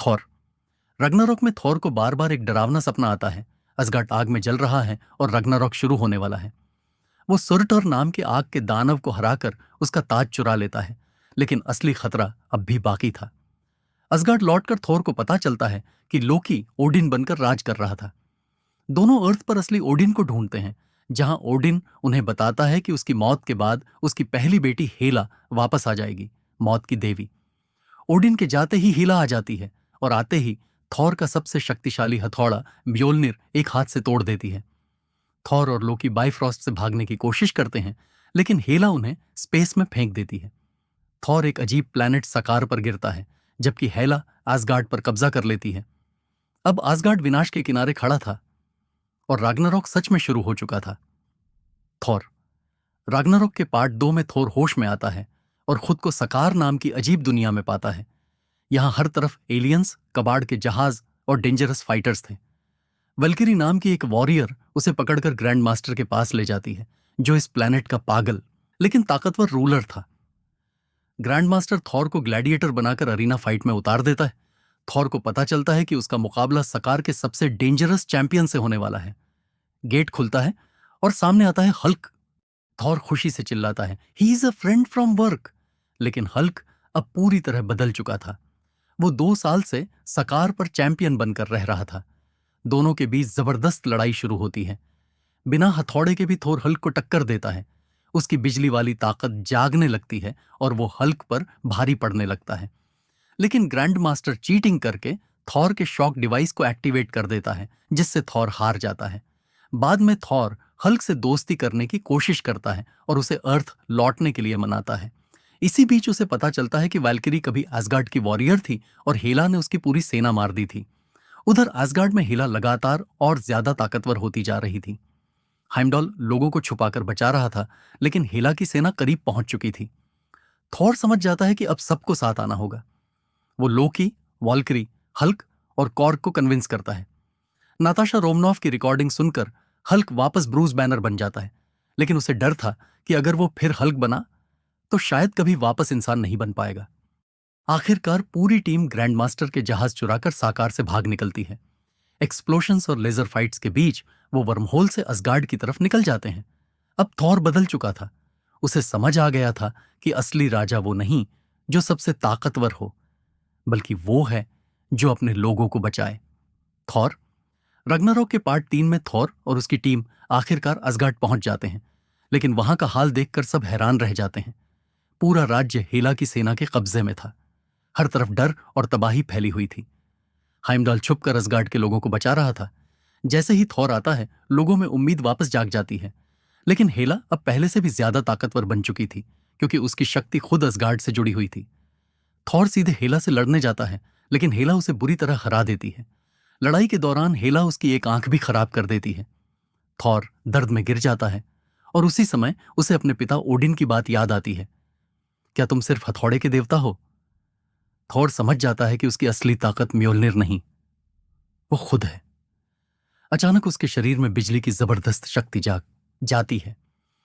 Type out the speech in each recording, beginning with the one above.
Thor. रग्नारॉक में Thor को बार बार एक डरावना सपना आता है। असगार्ड आग में जल रहा है और रग्नारॉक शुरू होने वाला है। वो सुरटर नाम के आग के दानव को हराकर उसका ताज चुरा लेता है, लेकिन असली खतरा अब भी बाकी था। असगार्ड लौटकर थोर को पता चलता है कि लोकी ओडिन बनकर राज कर रहा था। दोनों अर्थ पर असली ओडिन को ढूंढते हैं, जहां ओडिन उन्हें बताता है कि उसकी मौत के बाद उसकी पहली बेटी हेला वापस आ जाएगी, मौत की देवी। ओडिन के जाते ही हेला आ जाती है और आते ही थॉर का सबसे शक्तिशाली हथौड़ा म्योल्निर एक हाथ से तोड़ देती है। थॉर और लोकी बाइफ्रॉस्ट से भागने की कोशिश करते हैं, लेकिन हेला उन्हें स्पेस में फेंक देती है। थॉर एक अजीब प्लैनेट सकार पर गिरता है, जबकि हेला आसगार्ड पर कब्जा कर लेती है। अब आसगार्ड विनाश के किनारे खड़ा था और राग्नारॉक सच में शुरू हो चुका था। थॉर। राग्नारॉक के पार्ट 2 में थोर होश में आता है और खुद को सकार नाम की अजीब दुनिया में पाता है। यहां हर तरफ एलियंस, कबाड़ के जहाज और डेंजरस फाइटर्स थे। वल्किरी नाम की एक वॉरियर उसे पकड़कर ग्रैंड मास्टर के पास ले जाती है, जो इस प्लैनेट का पागल लेकिन ताकतवर रूलर था। ग्रैंड मास्टर थॉर को ग्लैडिएटर बनाकर अरीना फाइट में उतार देता है। थॉर को पता चलता है कि उसका मुकाबला सकार के सबसे डेंजरस चैंपियन से होने वाला है। गेट खुलता है और सामने आता है हल्क। थॉर खुशी से चिल्लाता है, he is a friend from work. लेकिन हल्क अब पूरी तरह बदल चुका था। वो 2 साल से सकार पर चैंपियन बनकर रह रहा था। दोनों के बीच जबरदस्त लड़ाई शुरू होती है। बिना हथौड़े के भी थोर हल्क को टक्कर देता है। उसकी बिजली वाली ताकत जागने लगती है और वो हल्क पर भारी पड़ने लगता है। लेकिन ग्रैंड मास्टर चीटिंग करके थॉर के शॉक डिवाइस को एक्टिवेट कर देता है, जिससे थॉर हार जाता है। बाद में थॉर हल्क से दोस्ती करने की कोशिश करता है और उसे अर्थ लौटने के लिए मनाता है। इसी बीच उसे पता चलता है कि वैल्किरी कभी एसगार्ड की वॉरियर थी और हेला ने उसकी पूरी सेना मार दी थी। उधर एसगार्ड में हेला लगातार और ज्यादा ताकतवर होती जा रही थी। हाइमडॉल लोगों को छुपाकर बचा रहा था, लेकिन हेला की सेना करीब पहुंच चुकी थी। थॉर समझ जाता है कि अब सबको साथ आना होगा। वो लोकी, वॉल्करी, हल्क और कॉर्क को कन्विंस करता है। नाताशा रोमनॉफ की रिकॉर्डिंग सुनकर हल्क वापस ब्रूस बैनर बन जाता है, लेकिन उसे डर था कि अगर वो फिर हल्क बना तो शायद कभी वापस इंसान नहीं बन पाएगा। आखिरकार पूरी टीम ग्रैंड मास्टर के जहाज चुराकर साकार से भाग निकलती है। एक्सप्लोशंस और लेजर फाइट्स के बीच वो वर्महोल से असगार्ड की तरफ निकल जाते हैं। अब थॉर बदल चुका था। उसे समझ आ गया था कि असली राजा वो नहीं जो सबसे ताकतवर हो, बल्कि वो है जो अपने लोगों को बचाए। थॉर। रग्नारॉक के पार्ट 3 में थॉर और उसकी टीम आखिरकार असगार्ड पहुंच जाते हैं, लेकिन वहां का हाल देखकर सब हैरान रह जाते हैं। पूरा राज्य हेला की सेना के कब्जे में था। हर तरफ डर और तबाही फैली हुई थी। हाइमडॉल छुपकर असगार्ड के लोगों को बचा रहा था। जैसे ही थॉर आता है, लोगों में उम्मीद वापस जाग जाती है। लेकिन हेला अब पहले से भी ज्यादा ताकतवर बन चुकी थी, क्योंकि उसकी शक्ति खुद असगार्ड से जुड़ी हुई थी। थॉर सीधे हेला से लड़ने जाता है, लेकिन हेला उसे बुरी तरह हरा देती है। लड़ाई के दौरान हेला उसकी एक आंख भी खराब कर देती है। थॉर दर्द में गिर जाता है और उसी समय उसे अपने पिता ओडिन की बात याद आती है। क्या तुम सिर्फ हथौड़े के देवता हो? थॉर समझ जाता है कि उसकी असली ताकत म्योल्निर नहीं, वो खुद है। अचानक उसके शरीर में बिजली की जबरदस्त शक्ति जाग जाती है।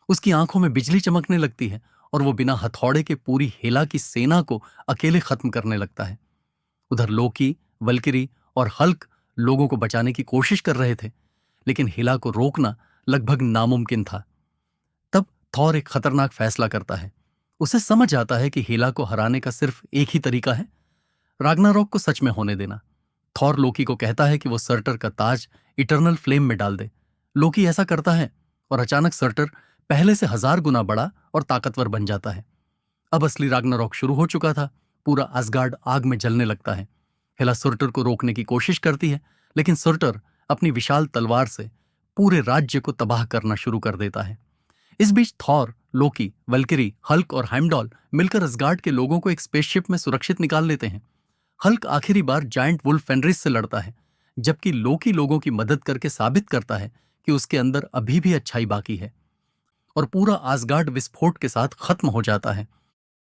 उसकी आंखों में बिजली चमकने लगती है और वो बिना हथौड़े के पूरी हेला की सेना को अकेले खत्म करने लगता है। उधर लोकी, वल्किरी और हल्क लोगों को बचाने की कोशिश कर रहे थे, लेकिन हेला को रोकना लगभग नामुमकिन था। तब थॉर एक खतरनाक फैसला करता है। उसे समझ आता है कि हेला को हराने का सिर्फ एक ही तरीका है, राग्नारॉक को सच में होने देना। थॉर लोकी को कहता है कि वो सर्टर का ताज इटर्नल फ्लेम में डाल दे। लोकी ऐसा करता है और अचानक सर्टर पहले से 1000 गुना बड़ा और ताकतवर बन जाता है। अब असली राग्नारॉक शुरू हो चुका था। पूरा असगार्ड आग में जलने लगता है। हेला सर्टर को रोकने की कोशिश करती है, लेकिन सर्टर अपनी विशाल तलवार से पूरे राज्य को तबाह करना शुरू कर देता है। इस बीच थॉर, लोकी, वल्किरी, हल्क और हाइमडॉल मिलकर असगार्ड के लोगों को एक स्पेसशिप में सुरक्षित निकाल लेते हैं। हल्क आखिरी बार जायंट वुल्फ फेनरिस से लड़ता है, जबकि लोकी लोगों की मदद करके साबित करता है कि उसके अंदर अभी भी अच्छाई बाकी है, और पूरा आसगार्ड विस्फोट के साथ खत्म हो जाता है।